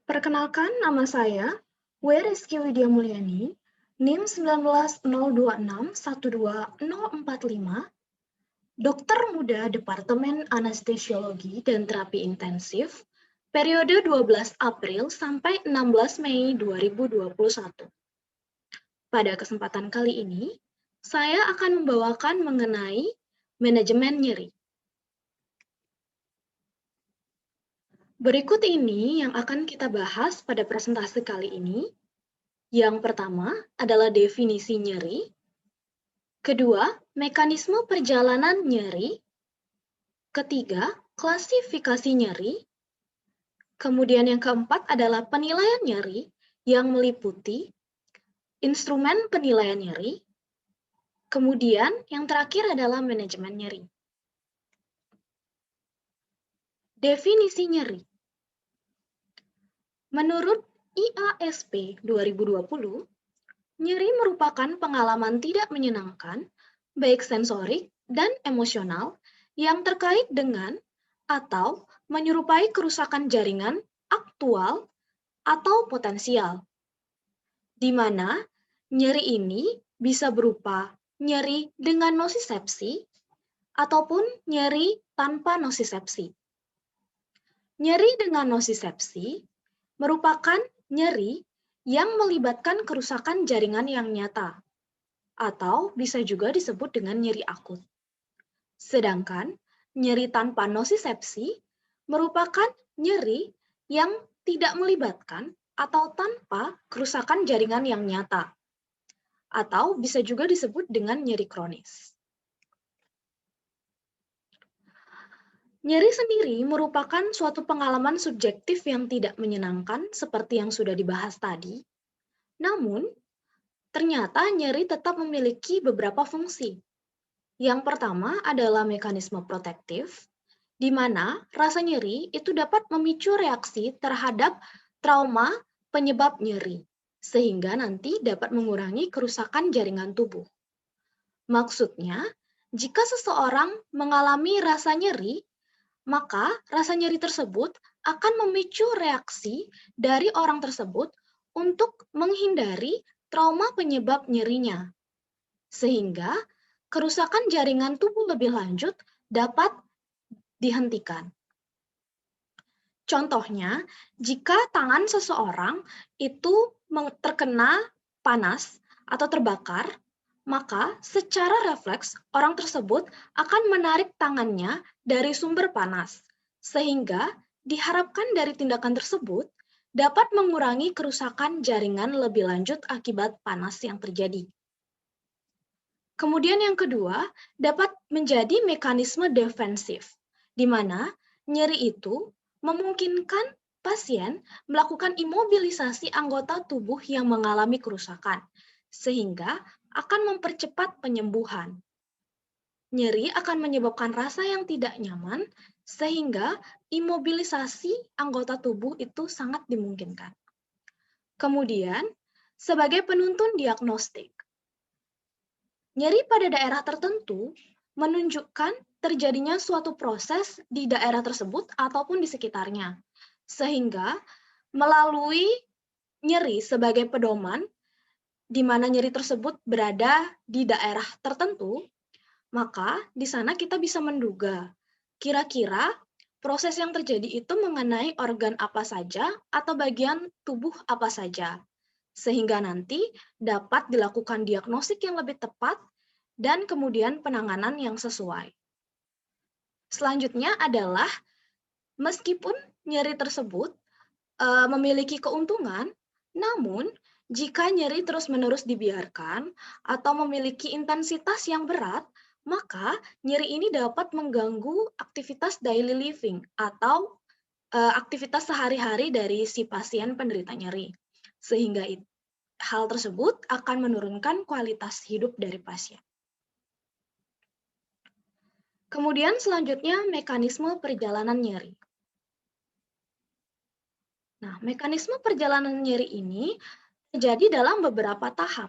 Perkenalkan, nama saya Rizky Widya Mulyani, NIM 19026124045, dokter muda Departemen Anestesiologi dan Terapi Intensif, periode 12 April sampai 16 Mei 2021. Pada kesempatan kali ini, saya akan membawakan mengenai manajemen nyeri. Berikut ini yang akan kita bahas pada presentasi kali ini. Yang pertama adalah definisi nyeri. Kedua, mekanisme perjalanan nyeri. Ketiga, klasifikasi nyeri. Kemudian yang keempat adalah penilaian nyeri yang meliputi instrumen penilaian nyeri. Kemudian yang terakhir adalah manajemen nyeri. Definisi nyeri. Menurut IASP 2020, nyeri merupakan pengalaman tidak menyenangkan, baik sensorik dan emosional, yang terkait dengan atau menyerupai kerusakan jaringan aktual atau potensial, di mana nyeri ini bisa berupa nyeri dengan nosisepsi ataupun nyeri tanpa nosisepsi. Nyeri dengan nosisepsi merupakan nyeri yang melibatkan kerusakan jaringan yang nyata, atau bisa juga disebut dengan nyeri akut. Sedangkan nyeri tanpa nosisepsi merupakan nyeri yang tidak melibatkan atau tanpa kerusakan jaringan yang nyata, atau bisa juga disebut dengan nyeri kronis. Nyeri sendiri merupakan suatu pengalaman subjektif yang tidak menyenangkan seperti yang sudah dibahas tadi. Namun, ternyata nyeri tetap memiliki beberapa fungsi. Yang pertama adalah mekanisme protektif, di mana rasa nyeri itu dapat memicu reaksi terhadap trauma penyebab nyeri, sehingga nanti dapat mengurangi kerusakan jaringan tubuh. Maksudnya, jika seseorang mengalami rasa nyeri, maka rasa nyeri tersebut akan memicu reaksi dari orang tersebut untuk menghindari trauma penyebab nyerinya, sehingga kerusakan jaringan tubuh lebih lanjut dapat dihentikan. Contohnya, jika tangan seseorang itu terkena panas atau terbakar, maka secara refleks orang tersebut akan menarik tangannya dari sumber panas, sehingga diharapkan dari tindakan tersebut dapat mengurangi kerusakan jaringan lebih lanjut akibat panas yang terjadi. Kemudian yang kedua, dapat menjadi mekanisme defensif, di mana nyeri itu memungkinkan pasien melakukan imobilisasi anggota tubuh yang mengalami kerusakan, sehingga akan mempercepat penyembuhan. Nyeri akan menyebabkan rasa yang tidak nyaman, sehingga imobilisasi anggota tubuh itu sangat dimungkinkan. Kemudian, sebagai penuntun diagnostik, nyeri pada daerah tertentu menunjukkan terjadinya suatu proses di daerah tersebut ataupun di sekitarnya, sehingga melalui nyeri sebagai pedoman, di mana nyeri tersebut berada di daerah tertentu, maka di sana kita bisa menduga kira-kira proses yang terjadi itu mengenai organ apa saja atau bagian tubuh apa saja, sehingga nanti dapat dilakukan diagnostik yang lebih tepat dan kemudian penanganan yang sesuai. Selanjutnya adalah meskipun nyeri tersebut memiliki keuntungan, namun jika nyeri terus-menerus dibiarkan atau memiliki intensitas yang berat, maka nyeri ini dapat mengganggu aktivitas daily living atau aktivitas sehari-hari dari si pasien penderita nyeri. Sehingga hal tersebut akan menurunkan kualitas hidup dari pasien. Kemudian selanjutnya mekanisme perjalanan nyeri. Nah, mekanisme perjalanan nyeri ini terjadi dalam beberapa tahap.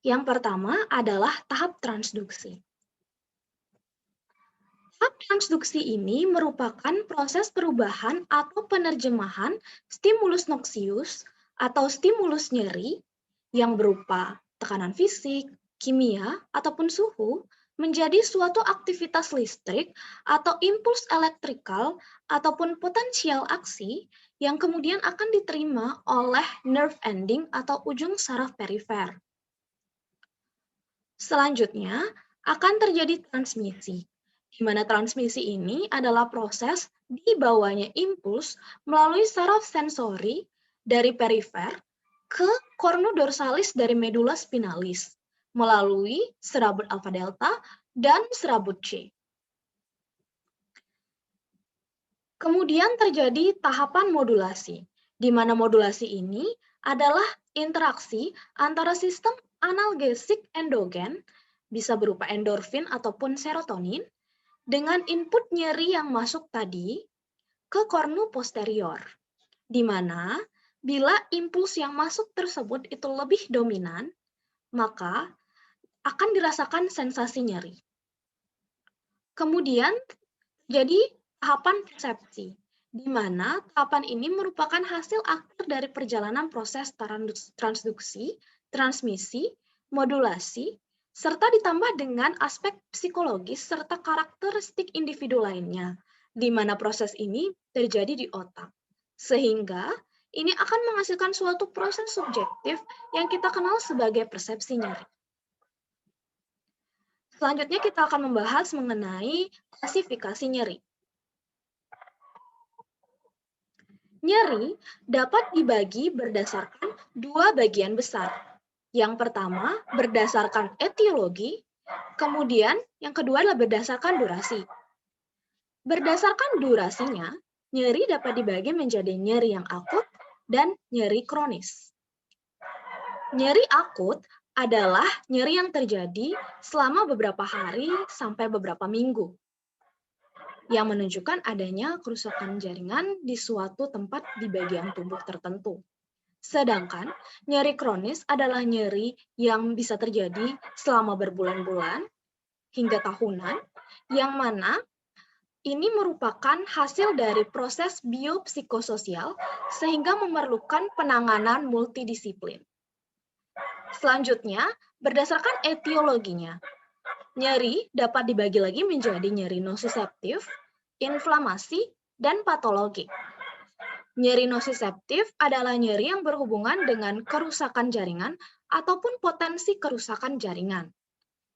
Yang pertama adalah tahap transduksi. Tahap transduksi ini merupakan proses perubahan atau penerjemahan stimulus noxious atau stimulus nyeri yang berupa tekanan fisik, kimia, ataupun suhu menjadi suatu aktivitas listrik atau impuls elektrikal ataupun potensial aksi yang kemudian akan diterima oleh nerve ending atau ujung saraf perifer. Selanjutnya, akan terjadi transmisi, di mana transmisi ini adalah proses dibawanya impuls melalui saraf sensori dari perifer ke cornu dorsalis dari medula spinalis, melalui serabut alfa delta dan serabut C. Kemudian terjadi tahapan modulasi, di mana modulasi ini adalah interaksi antara sistem analgesik endogen, bisa berupa endorfin ataupun serotonin, dengan input nyeri yang masuk tadi ke kornu posterior, di mana bila impuls yang masuk tersebut itu lebih dominan, maka akan dirasakan sensasi nyeri. Kemudian jadi tahapan persepsi, di mana tahapan ini merupakan hasil akhir dari perjalanan proses transduksi, transmisi, modulasi, serta ditambah dengan aspek psikologis serta karakteristik individu lainnya, di mana proses ini terjadi di otak. Sehingga ini akan menghasilkan suatu proses subjektif yang kita kenal sebagai persepsi nyeri. Selanjutnya kita akan membahas mengenai klasifikasi nyeri. Nyeri dapat dibagi berdasarkan dua bagian besar. Yang pertama berdasarkan etiologi, kemudian yang kedua adalah berdasarkan durasi. Berdasarkan durasinya, nyeri dapat dibagi menjadi nyeri yang akut dan nyeri kronis. Nyeri akut adalah nyeri yang terjadi selama beberapa hari sampai beberapa minggu, yang menunjukkan adanya kerusakan jaringan di suatu tempat di bagian tubuh tertentu. Sedangkan nyeri kronis adalah nyeri yang bisa terjadi selama berbulan-bulan hingga tahunan, yang mana ini merupakan hasil dari proses biopsikososial sehingga memerlukan penanganan multidisiplin. Selanjutnya, berdasarkan etiologinya, nyeri dapat dibagi lagi menjadi nyeri nosiseptif, inflamasi, dan patologi. Nyeri nosiseptif adalah nyeri yang berhubungan dengan kerusakan jaringan ataupun potensi kerusakan jaringan.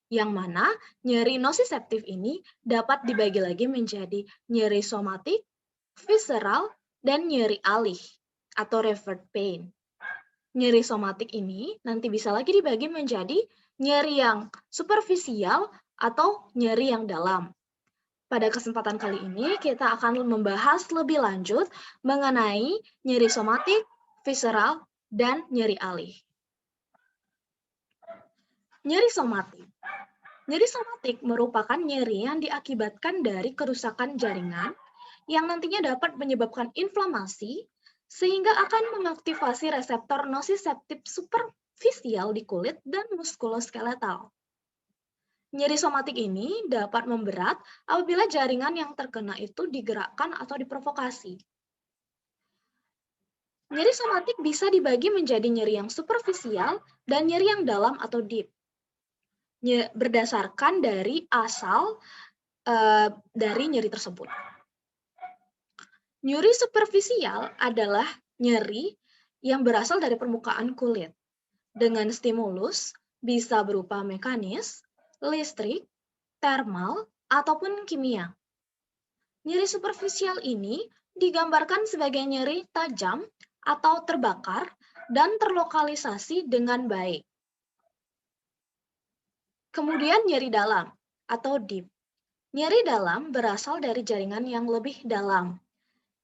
Yang mana nyeri nosiseptif ini dapat dibagi lagi menjadi nyeri somatik, visceral, dan nyeri alih atau revert pain. Nyeri somatik ini nanti bisa lagi dibagi menjadi nyeri yang superficial atau nyeri yang dalam. Pada kesempatan kali ini kita akan membahas lebih lanjut mengenai nyeri somatik, visceral, dan nyeri alih. Nyeri somatik. Nyeri somatik merupakan nyeri yang diakibatkan dari kerusakan jaringan yang nantinya dapat menyebabkan inflamasi sehingga akan mengaktifasi reseptor nosiseptif superficial di kulit dan muskuloskeletal. Nyeri somatik ini dapat memberat apabila jaringan yang terkena itu digerakkan atau diprovokasi. Nyeri somatik bisa dibagi menjadi nyeri yang superficial dan nyeri yang dalam atau deep. Berdasarkan dari asal dari nyeri tersebut. Nyeri superficial adalah nyeri yang berasal dari permukaan kulit dengan stimulus bisa berupa mekanis, listrik, termal, ataupun kimia. Nyeri superficial ini digambarkan sebagai nyeri tajam atau terbakar dan terlokalisasi dengan baik. Kemudian nyeri dalam atau deep. Nyeri dalam berasal dari jaringan yang lebih dalam,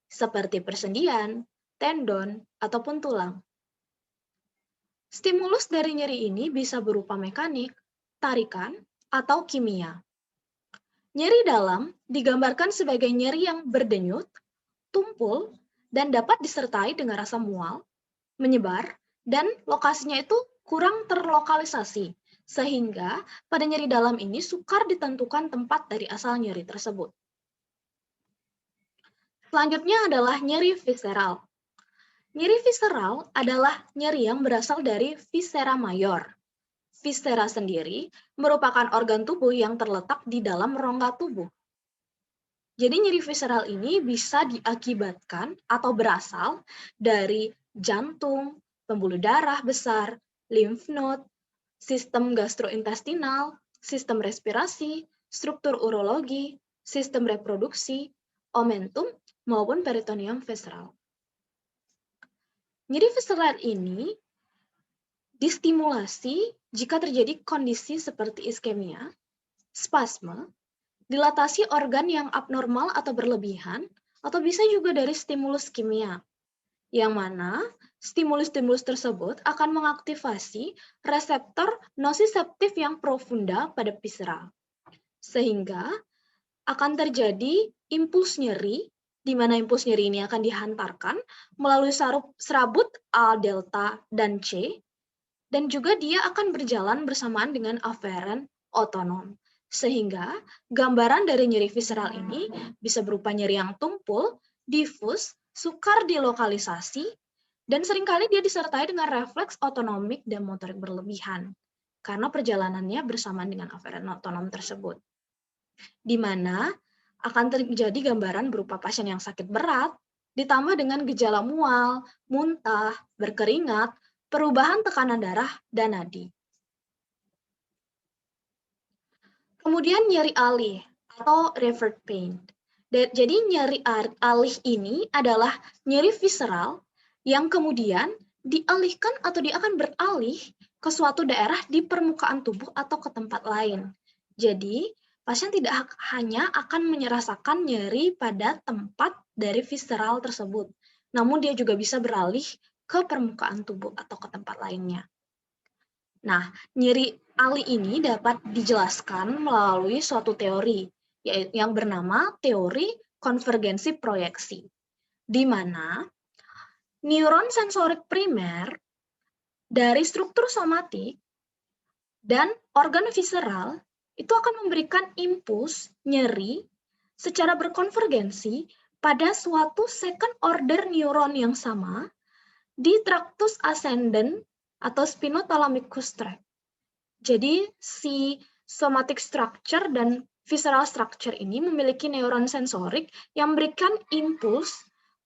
seperti persendian, tendon, ataupun tulang. Stimulus dari nyeri ini bisa berupa mekanik, tarikan, atau kimia. Nyeri dalam digambarkan sebagai nyeri yang berdenyut, tumpul, dan dapat disertai dengan rasa mual, menyebar, dan lokasinya itu kurang terlokalisasi, sehingga pada nyeri dalam ini sukar ditentukan tempat dari asal nyeri tersebut. Selanjutnya adalah nyeri visceral. Nyeri visceral adalah nyeri yang berasal dari viscera mayor. Viscera sendiri merupakan organ tubuh yang terletak di dalam rongga tubuh. Jadi nyeri visceral ini bisa diakibatkan atau berasal dari jantung, pembuluh darah besar, lymph node, sistem gastrointestinal, sistem respirasi, struktur urologi, sistem reproduksi, omentum, maupun peritoneum visceral. Nyeri visceral ini distimulasi jika terjadi kondisi seperti iskemia, spasme, dilatasi organ yang abnormal atau berlebihan, atau bisa juga dari stimulus kimia, yang mana stimulus-stimulus tersebut akan mengaktifasi reseptor nociceptif yang profunda pada visceral, sehingga akan terjadi impuls nyeri, di mana impuls nyeri ini akan dihantarkan melalui serabut A, delta, dan C, dan juga dia akan berjalan bersamaan dengan aferen otonom. Sehingga gambaran dari nyeri visceral ini bisa berupa nyeri yang tumpul, difus, sukar dilokalisasi, dan seringkali dia disertai dengan refleks otonomik dan motorik berlebihan, karena perjalanannya bersamaan dengan aferen otonom tersebut. Di mana akan terjadi gambaran berupa pasien yang sakit berat, ditambah dengan gejala mual, muntah, berkeringat, perubahan tekanan darah, dan nadi. Kemudian nyeri alih atau revert pain. Jadi nyeri alih ini adalah nyeri visceral yang kemudian dialihkan atau dia akan beralih ke suatu daerah di permukaan tubuh atau ke tempat lain. Jadi pasien tidak hanya akan merasakan nyeri pada tempat dari visceral tersebut, namun dia juga bisa beralih ke permukaan tubuh atau ke tempat lainnya. Nah, nyeri alih ini dapat dijelaskan melalui suatu teori, yang bernama teori konvergensi proyeksi, di mana neuron sensorik primer dari struktur somatik dan organ visceral itu akan memberikan impuls nyeri secara berkonvergensi pada suatu second order neuron yang sama di tractus ascendens atau spinothalamicus tract. Jadi si somatic structure dan visceral structure ini memiliki neuron sensorik yang memberikan impuls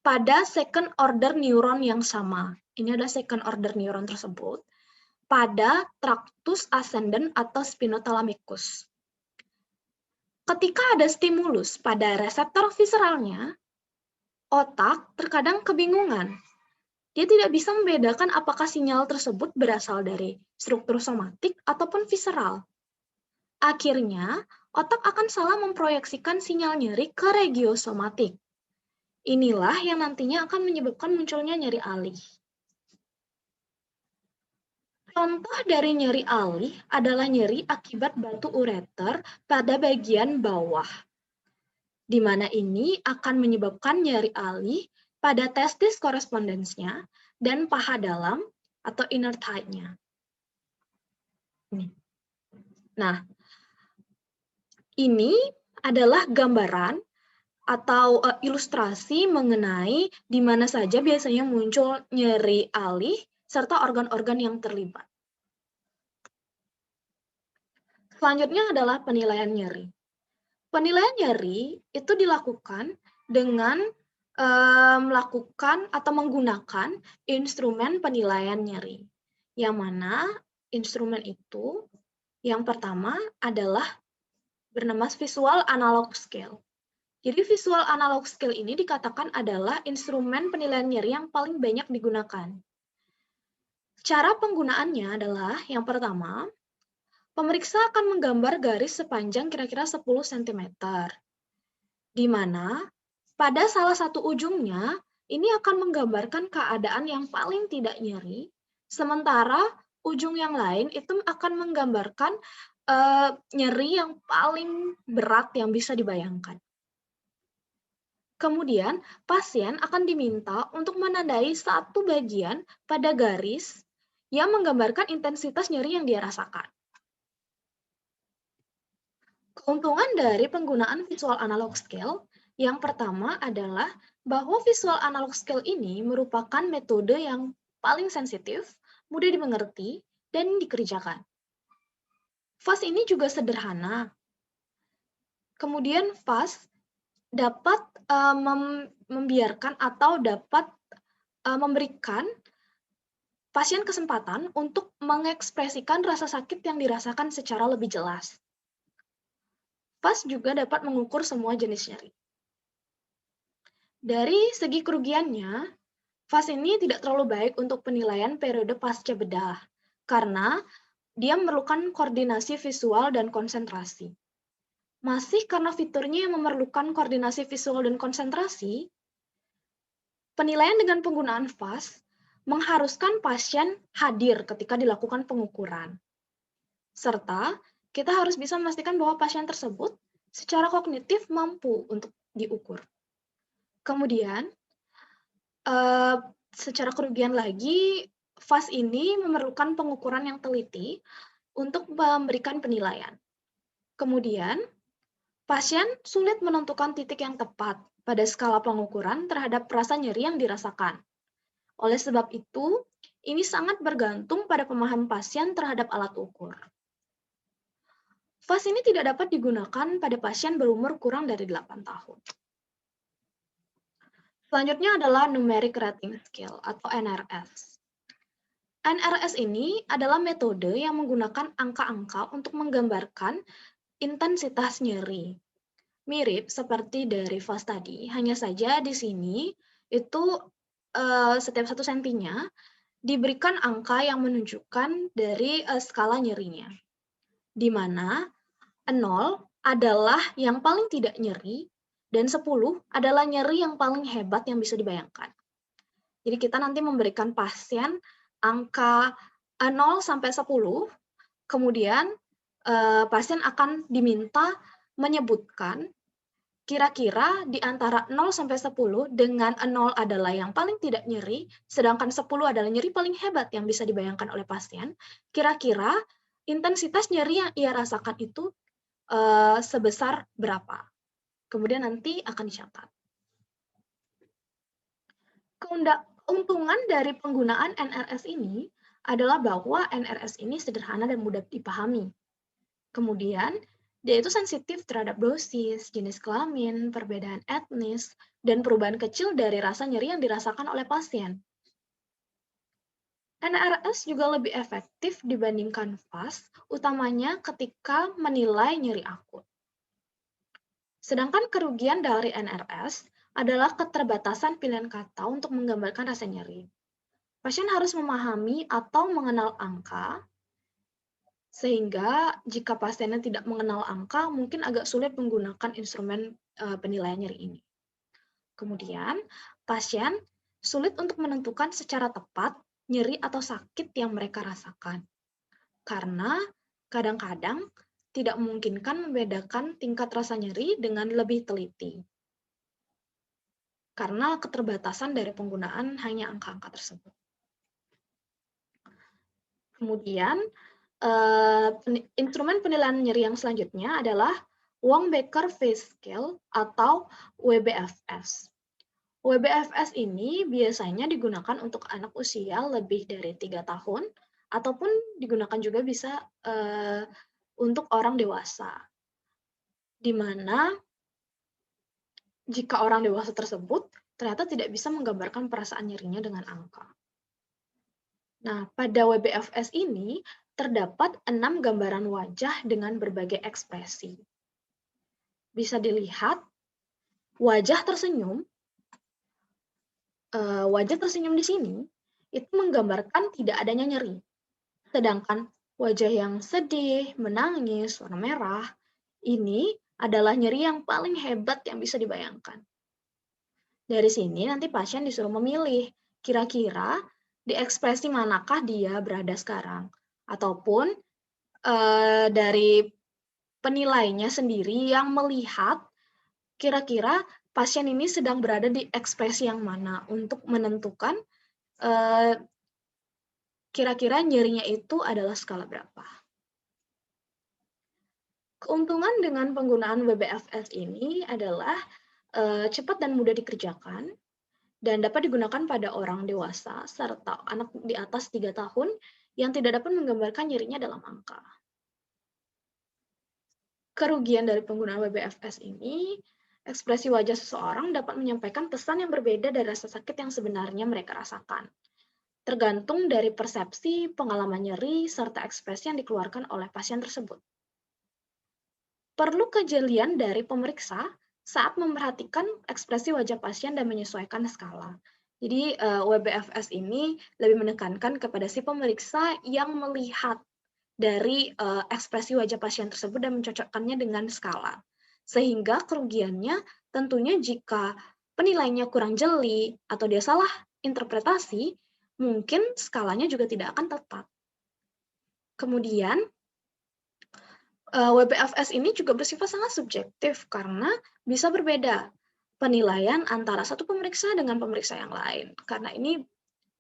pada second order neuron yang sama. Ini adalah second order neuron tersebut pada tractus ascendens atau spinothalamicus. Ketika ada stimulus pada reseptor visceralnya, otak terkadang kebingungan. Dia tidak bisa membedakan apakah sinyal tersebut berasal dari struktur somatik ataupun visceral. Akhirnya, otak akan salah memproyeksikan sinyal nyeri ke regiosomatik. Inilah yang nantinya akan menyebabkan munculnya nyeri alih. Contoh dari nyeri alih adalah nyeri akibat batu ureter pada bagian bawah, di mana ini akan menyebabkan nyeri alih pada testis korespondensnya dan paha dalam atau inner thigh-nya. Nah, ini adalah gambaran atau ilustrasi mengenai di mana saja biasanya muncul nyeri alih serta organ-organ yang terlibat. Selanjutnya adalah penilaian nyeri. Penilaian nyeri itu dilakukan dengan melakukan atau menggunakan instrumen penilaian nyeri. Yang mana instrumen itu yang pertama adalah bernama visual analog scale. Jadi visual analog scale ini dikatakan adalah instrumen penilaian nyeri yang paling banyak digunakan. Cara penggunaannya adalah yang pertama, pemeriksa akan menggambar garis sepanjang kira-kira 10 cm, di mana pada salah satu ujungnya ini akan menggambarkan keadaan yang paling tidak nyeri, sementara ujung yang lain itu akan menggambarkan nyeri yang paling berat yang bisa dibayangkan. Kemudian, pasien akan diminta untuk menandai satu bagian pada garis yang menggambarkan intensitas nyeri yang dia rasakan. Keuntungan dari penggunaan visual analog scale yang pertama adalah bahwa visual analog scale ini merupakan metode yang paling sensitif, mudah dimengerti, dan dikerjakan. FAST ini juga sederhana. Kemudian FAST dapat membiarkan atau dapat memberikan pasien kesempatan untuk mengekspresikan rasa sakit yang dirasakan secara lebih jelas. FAST juga dapat mengukur semua jenis nyeri. Dari segi kerugiannya, FAST ini tidak terlalu baik untuk penilaian periode pasca bedah, karena dia memerlukan koordinasi visual dan konsentrasi. Masih karena fiturnya yang memerlukan koordinasi visual dan konsentrasi, penilaian dengan penggunaan FAST mengharuskan pasien hadir ketika dilakukan pengukuran. Serta, kita harus bisa memastikan bahwa pasien tersebut secara kognitif mampu untuk diukur. Kemudian, secara kerugian lagi, FAST ini memerlukan pengukuran yang teliti untuk memberikan penilaian. Kemudian, pasien sulit menentukan titik yang tepat pada skala pengukuran terhadap rasa nyeri yang dirasakan. Oleh sebab itu, ini sangat bergantung pada pemahaman pasien terhadap alat ukur. FAST ini tidak dapat digunakan pada pasien berumur kurang dari 8 tahun. Selanjutnya adalah Numeric Rating Scale atau NRS. NRS ini adalah metode yang menggunakan angka-angka untuk menggambarkan intensitas nyeri. Mirip seperti dari FAST tadi, hanya saja di sini itu setiap 1 sentinya diberikan angka yang menunjukkan dari skala nyerinya, di mana 0 adalah yang paling tidak nyeri, dan 10 adalah nyeri yang paling hebat yang bisa dibayangkan. Jadi kita nanti memberikan pasien angka 0 sampai 10, kemudian pasien akan diminta menyebutkan kira-kira di antara 0 sampai 10 dengan 0 adalah yang paling tidak nyeri, sedangkan 10 adalah nyeri paling hebat yang bisa dibayangkan oleh pasien, kira-kira intensitas nyeri yang ia rasakan itu sebesar berapa. Kemudian nanti akan dicatat. Keuntungan dari penggunaan NRS ini adalah bahwa NRS ini sederhana dan mudah dipahami. Kemudian, dia itu sensitif terhadap dosis, jenis kelamin, perbedaan etnis, dan perubahan kecil dari rasa nyeri yang dirasakan oleh pasien. NRS juga lebih efektif dibandingkan FAST, utamanya ketika menilai nyeri akut. Sedangkan kerugian dari NRS adalah keterbatasan pilihan kata untuk menggambarkan rasa nyeri. Pasien harus memahami atau mengenal angka, sehingga jika pasiennya tidak mengenal angka, mungkin agak sulit menggunakan instrumen penilaian nyeri ini. Kemudian, pasien sulit untuk menentukan secara tepat nyeri atau sakit yang mereka rasakan. Karena kadang-kadang tidak memungkinkan membedakan tingkat rasa nyeri dengan lebih teliti. Karena keterbatasan dari penggunaan hanya angka-angka tersebut. Kemudian, instrumen penilaian nyeri yang selanjutnya adalah Wong-Baker Face Scale atau WBFS. WBFS ini biasanya digunakan untuk anak usia lebih dari 3 tahun, ataupun digunakan juga bisa untuk orang dewasa. Di mana jika orang dewasa tersebut ternyata tidak bisa menggambarkan perasaan nyerinya dengan angka. Nah, pada WBFS ini terdapat 6 gambaran wajah dengan berbagai ekspresi. Bisa dilihat, wajah tersenyum di sini itu menggambarkan tidak adanya nyeri. Sedangkan wajah yang sedih, menangis, warna merah, ini adalah nyeri yang paling hebat yang bisa dibayangkan. Dari sini nanti pasien disuruh memilih, kira-kira di ekspresi manakah dia berada sekarang. Ataupun dari penilainya sendiri yang melihat kira-kira pasien ini sedang berada di ekspresi yang mana untuk menentukan kira-kira nyerinya itu adalah skala berapa. Keuntungan dengan penggunaan WBFS ini adalah cepat dan mudah dikerjakan, dan dapat digunakan pada orang dewasa serta anak di atas 3 tahun yang tidak dapat menggambarkan nyerinya dalam angka. Kerugian dari penggunaan WBFS ini, ekspresi wajah seseorang dapat menyampaikan pesan yang berbeda dari rasa sakit yang sebenarnya mereka rasakan, tergantung dari persepsi, pengalaman nyeri, serta ekspresi yang dikeluarkan oleh pasien tersebut. Perlu kejelian dari pemeriksa saat memperhatikan ekspresi wajah pasien dan menyesuaikan skala. Jadi WBFS ini lebih menekankan kepada si pemeriksa yang melihat dari ekspresi wajah pasien tersebut dan mencocokkannya dengan skala. Sehingga kerugiannya tentunya jika penilaiannya kurang jeli atau dia salah interpretasi, mungkin skalanya juga tidak akan tepat. Kemudian, WBFS ini juga bersifat sangat subjektif karena bisa berbeda penilaian antara satu pemeriksa dengan pemeriksa yang lain, karena ini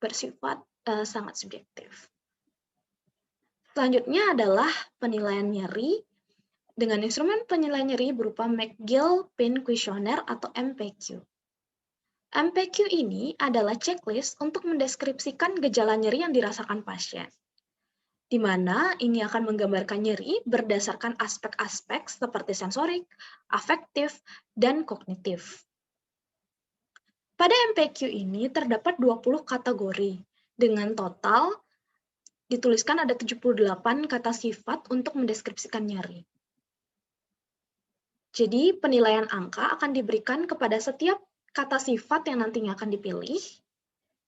bersifat sangat subjektif. Selanjutnya adalah penilaian nyeri dengan instrumen penilaian nyeri berupa McGill Pain Questionnaire atau MPQ. MPQ ini adalah checklist untuk mendeskripsikan gejala nyeri yang dirasakan pasien, di mana ini akan menggambarkan nyeri berdasarkan aspek-aspek seperti sensorik, afektif, dan kognitif. Pada MPQ ini terdapat 20 kategori, dengan total dituliskan ada 78 kata sifat untuk mendeskripsikan nyeri. Jadi penilaian angka akan diberikan kepada setiap kata sifat yang nantinya akan dipilih,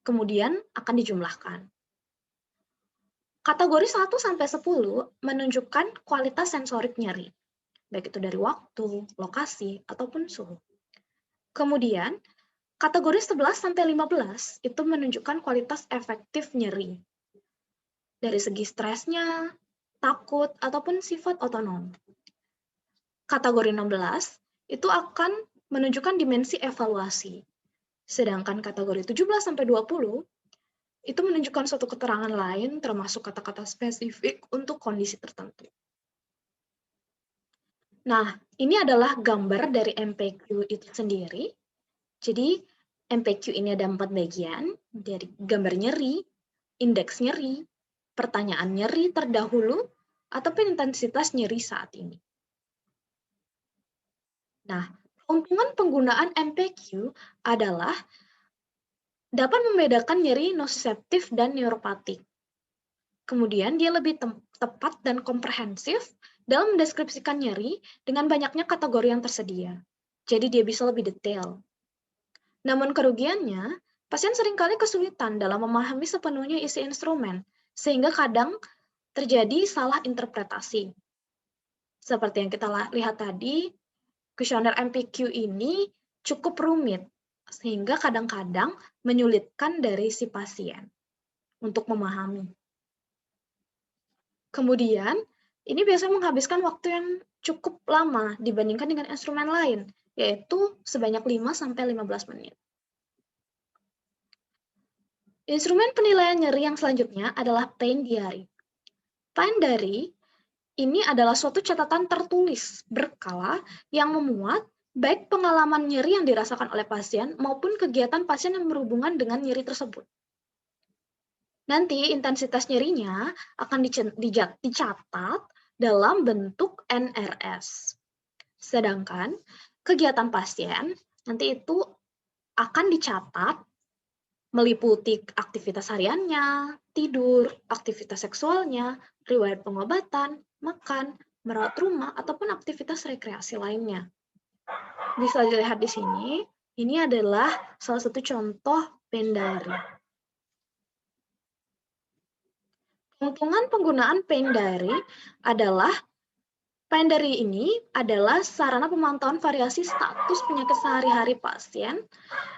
kemudian akan dijumlahkan. Kategori 1 sampai 10 menunjukkan kualitas sensorik nyeri, baik itu dari waktu, lokasi, ataupun suhu. Kemudian, kategori 11 sampai 15 itu menunjukkan kualitas efektif nyeri, dari segi stresnya, takut, ataupun sifat otonom. Kategori 16 itu akan menunjukkan dimensi evaluasi. Sedangkan kategori 17-20 itu menunjukkan suatu keterangan lain termasuk kata-kata spesifik untuk kondisi tertentu. Nah, ini adalah gambar dari MPQ itu sendiri. Jadi, MPQ ini ada 4 bagian, dari gambar nyeri, indeks nyeri, pertanyaan nyeri terdahulu, ataupun intensitas nyeri saat ini. Nah, keuntungan penggunaan MPQ adalah dapat membedakan nyeri nosiseptif dan neuropatik. Kemudian dia lebih tepat dan komprehensif dalam mendeskripsikan nyeri dengan banyaknya kategori yang tersedia. Jadi dia bisa lebih detail. Namun kerugiannya, pasien seringkali kesulitan dalam memahami sepenuhnya isi instrumen, sehingga kadang terjadi salah interpretasi. Seperti yang kita lihat tadi, kuesioner MPQ ini cukup rumit, sehingga kadang-kadang menyulitkan dari si pasien untuk memahami. Kemudian, ini biasanya menghabiskan waktu yang cukup lama dibandingkan dengan instrumen lain, yaitu sebanyak 5-15 menit. Instrumen penilaian nyeri yang selanjutnya adalah Pain Diary. Pain Diary ini adalah suatu catatan tertulis berkala yang memuat baik pengalaman nyeri yang dirasakan oleh pasien maupun kegiatan pasien yang berhubungan dengan nyeri tersebut. Nanti intensitas nyerinya akan dicatat dalam bentuk NRS. Sedangkan kegiatan pasien nanti itu akan dicatat meliputi aktivitas hariannya, tidur, aktivitas seksualnya, riwayat pengobatan, makan, merawat rumah, ataupun aktivitas rekreasi lainnya. Bisa dilihat di sini, ini adalah salah satu contoh Pain Diary. Keuntungan penggunaan Pain Diary adalah Pain Diary ini adalah sarana pemantauan variasi status penyakit sehari-hari pasien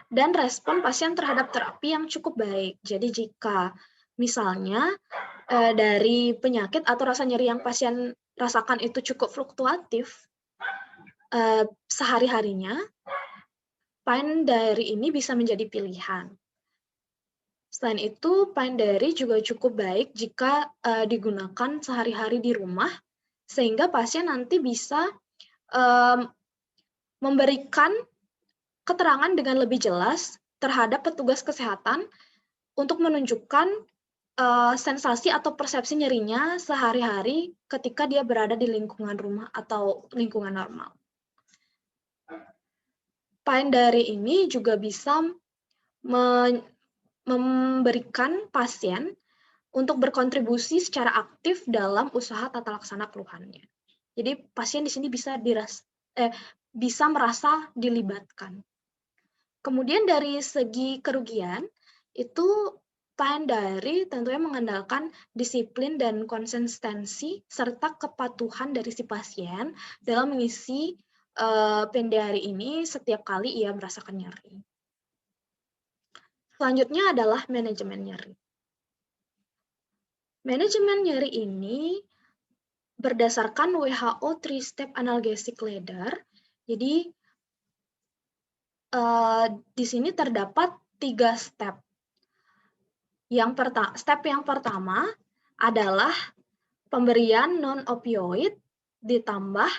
dan respon pasien terhadap terapi yang cukup baik. Jadi jika misalnya dari penyakit atau rasa nyeri yang pasien rasakan itu cukup fluktuatif sehari-harinya, Pain Diary ini bisa menjadi pilihan. Selain itu, Pain Diary juga cukup baik jika digunakan sehari-hari di rumah, sehingga pasien nanti bisa memberikan keterangan dengan lebih jelas terhadap petugas kesehatan untuk menunjukkan sensasi atau persepsi nyerinya sehari-hari ketika dia berada di lingkungan rumah atau lingkungan normal. Payindari ini juga bisa memberikan pasien untuk berkontribusi secara aktif dalam usaha tata laksana keluhannya. Jadi pasien di sini bisa merasa dilibatkan. Kemudian dari segi kerugian, itu payindari tentunya mengandalkan disiplin dan konsistensi serta kepatuhan dari si pasien dalam mengisi payindari ini setiap kali ia merasakan nyeri. Selanjutnya adalah manajemen nyeri. Manajemen nyeri ini berdasarkan WHO 3-step analgesic ladder. Jadi di sini terdapat 3 step. Step yang pertama adalah pemberian non-opioid ditambah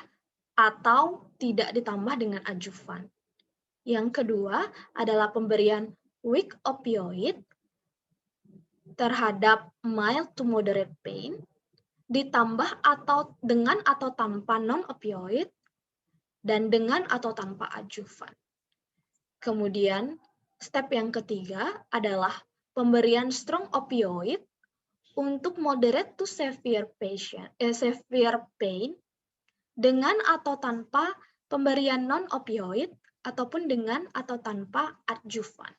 atau tidak ditambah dengan adjuvan. Yang kedua adalah pemberian weak opioid terhadap mild to moderate pain ditambah atau dengan atau tanpa non-opioid dan dengan atau tanpa adjuvan. Kemudian step yang ketiga adalah pemberian strong opioid untuk moderate to severe pain dengan atau tanpa pemberian non-opioid ataupun dengan atau tanpa adjuvan.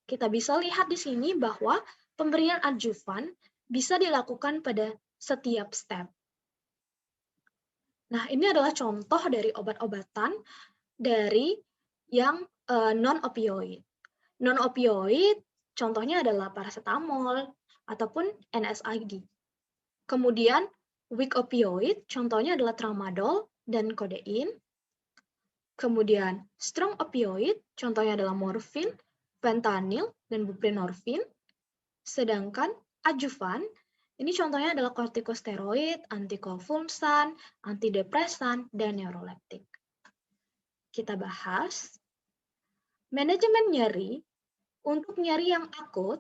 Kita bisa lihat di sini bahwa pemberian adjuvan bisa dilakukan pada setiap step. Nah, ini adalah contoh dari obat-obatan dari yang non-opioid. Non-opioid contohnya adalah paracetamol ataupun NSAID. Kemudian weak opioid contohnya adalah tramadol dan kodein. Kemudian strong opioid contohnya adalah morfin, fentanyl, dan buprenorfin. Sedangkan adjuvan ini contohnya adalah kortikosteroid, antikonvulsan, antidepresan, dan neuroleptik. Kita bahas manajemen nyeri. Untuk nyeri yang akut,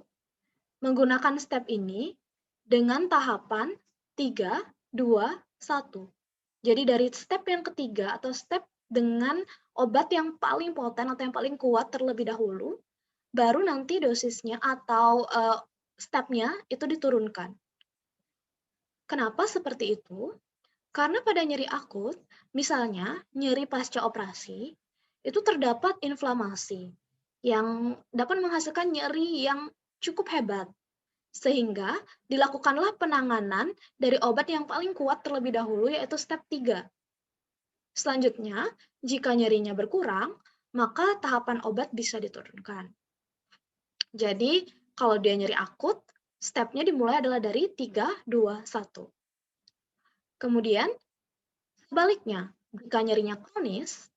menggunakan step ini dengan tahapan 3, 2, 1. Jadi dari step yang ketiga atau step dengan obat yang paling poten atau yang paling kuat terlebih dahulu, baru nanti dosisnya atau stepnya itu diturunkan. Kenapa seperti itu? Karena pada nyeri akut, misalnya nyeri pasca operasi, itu terdapat inflamasi yang dapat menghasilkan nyeri yang cukup hebat. Sehingga dilakukanlah penanganan dari obat yang paling kuat terlebih dahulu, yaitu step 3. Selanjutnya, jika nyerinya berkurang, maka tahapan obat bisa diturunkan. Jadi, kalau dia nyeri akut, stepnya dimulai adalah dari 3, 2, 1. Kemudian, sebaliknya, jika nyerinya kronis,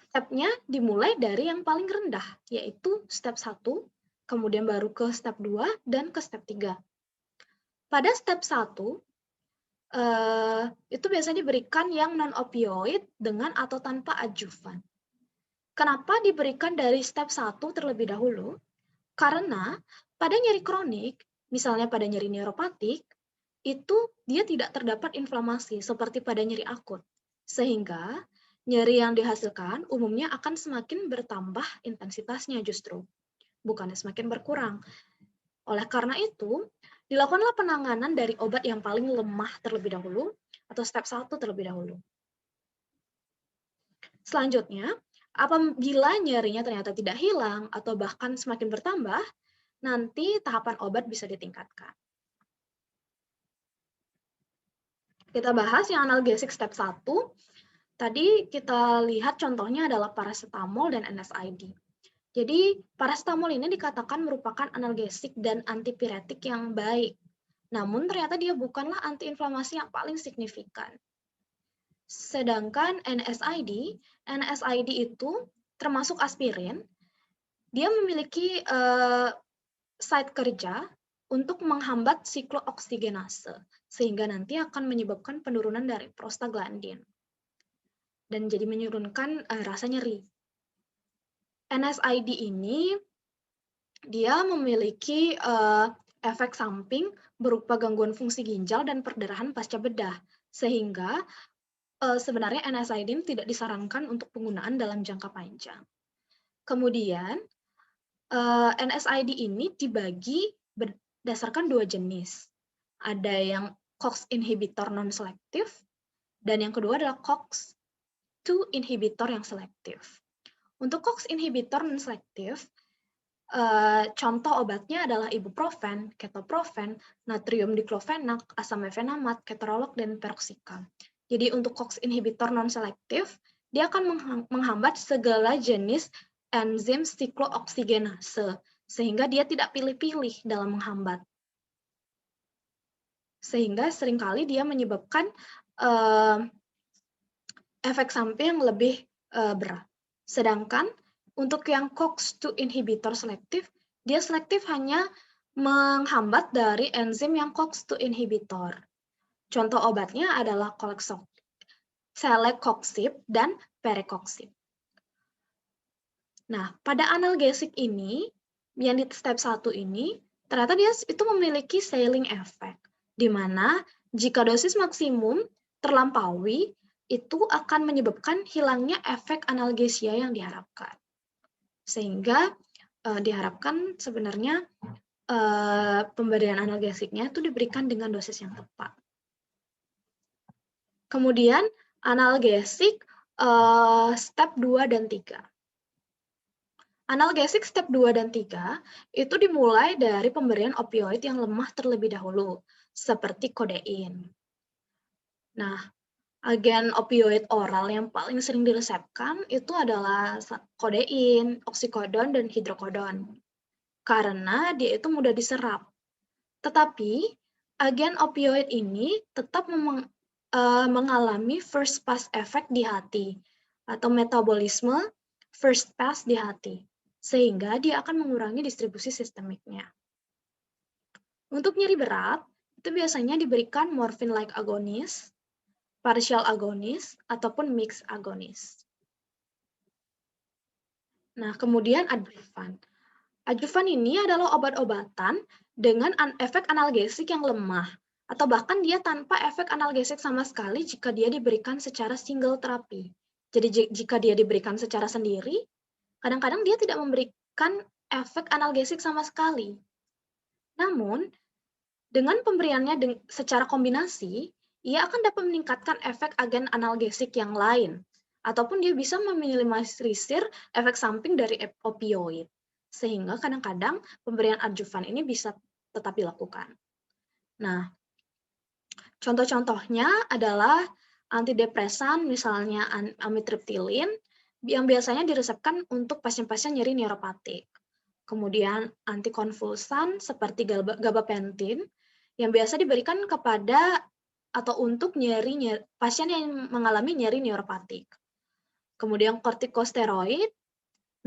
stepnya dimulai dari yang paling rendah, yaitu step 1, kemudian baru ke step 2, dan ke step 3. Pada step 1, itu biasanya diberikan yang non-opioid dengan atau tanpa adjuvan. Kenapa diberikan dari step 1 terlebih dahulu? Karena pada nyeri kronik, misalnya pada nyeri neuropatik, itu dia tidak terdapat inflamasi seperti pada nyeri akut. Sehingga nyeri yang dihasilkan umumnya akan semakin bertambah intensitasnya justru, bukannya semakin berkurang. Oleh karena itu, dilakukanlah penanganan dari obat yang paling lemah terlebih dahulu, atau step 1 terlebih dahulu. Selanjutnya, apabila nyerinya ternyata tidak hilang atau bahkan semakin bertambah, nanti tahapan obat bisa ditingkatkan. Kita bahas yang analgesik step 1. Tadi kita lihat contohnya adalah paracetamol dan NSAID. Jadi, paracetamol ini dikatakan merupakan analgesik dan antipiretik yang baik. Namun, ternyata dia bukanlah antiinflamasi yang paling signifikan. Sedangkan NSAID itu termasuk aspirin. Dia memiliki site kerja untuk menghambat siklooksigenase, sehingga nanti akan menyebabkan penurunan dari prostaglandin dan jadi menurunkan rasa nyeri. NSAID ini dia memiliki efek samping berupa gangguan fungsi ginjal dan perdarahan pasca bedah, sehingga sebenarnya NSAID tidak disarankan untuk penggunaan dalam jangka panjang. Kemudian, NSAID ini dibagi berdasarkan 2 jenis. Ada yang COX inhibitor non-selektif, dan yang kedua adalah COX-2 inhibitor yang selektif. Untuk COX inhibitor non-selektif, contoh obatnya adalah ibuprofen, ketoprofen, natrium diklofenak, asam mefenamat, ketorolak, dan peroxicam. Jadi untuk COX inhibitor non-selektif, dia akan menghambat segala jenis enzim siklooksigenase, sehingga dia tidak pilih-pilih dalam menghambat. Sehingga seringkali dia menyebabkan efek samping yang lebih berat. Sedangkan untuk yang COX-2 inhibitor selektif, dia selektif hanya menghambat dari enzim yang COX-2 inhibitor. Contoh obatnya adalah celecoxib dan perecoxib. Nah, pada analgesik ini, yang di step 1 ini, ternyata dia itu memiliki ceiling effect, di mana jika dosis maksimum terlampaui, itu akan menyebabkan hilangnya efek analgesia yang diharapkan. Sehingga diharapkan sebenarnya pemberian analgesiknya itu diberikan dengan dosis yang tepat. Kemudian analgesik step 2 dan 3. Analgesik step 2 dan 3 itu dimulai dari pemberian opioid yang lemah terlebih dahulu, seperti kodein. Nah, agen opioid oral yang paling sering diresepkan itu adalah kodein, oksikodon, dan hidrokodon. Karena dia itu mudah diserap. Tetapi, agen opioid ini tetap mengalami first pass effect di hati, atau metabolisme first pass di hati, sehingga dia akan mengurangi distribusi sistemiknya. Untuk nyeri berat, itu biasanya diberikan morphine-like agonis, partial agonis, ataupun mixed agonis. Nah, kemudian adjuvan. Adjuvan ini adalah obat-obatan dengan efek analgesik yang lemah, atau bahkan dia tanpa efek analgesik sama sekali jika dia diberikan secara single terapi. Jadi jika dia diberikan secara sendiri, kadang-kadang dia tidak memberikan efek analgesik sama sekali. Namun, dengan pemberiannya secara kombinasi, ia akan dapat meningkatkan efek agen analgesik yang lain, ataupun dia bisa meminimalisir efek samping dari opioid. Sehingga kadang-kadang pemberian adjuvan ini bisa tetap dilakukan. Nah, contoh-contohnya adalah antidepresan, misalnya amitriptilin, yang biasanya diresepkan untuk pasien-pasien nyeri neuropatik. Kemudian antikonvulsan seperti gabapentin, yang biasa diberikan kepada atau untuk pasien yang mengalami nyeri neuropatik. Kemudian kortikosteroid,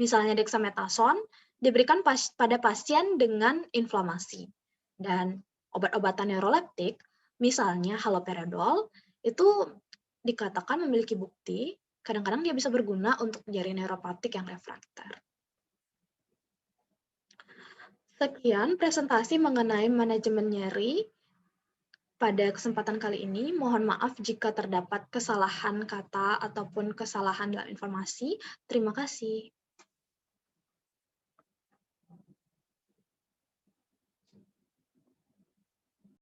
misalnya dexamethasone, diberikan pada pasien dengan inflamasi. Dan obat-obatan neuroleptik, misalnya haloperidol, itu dikatakan memiliki bukti, kadang-kadang dia bisa berguna untuk nyeri neuropatik yang refrakter. Sekian presentasi mengenai manajemen nyeri. Pada kesempatan kali ini, mohon maaf jika terdapat kesalahan kata ataupun kesalahan dalam informasi. Terima kasih.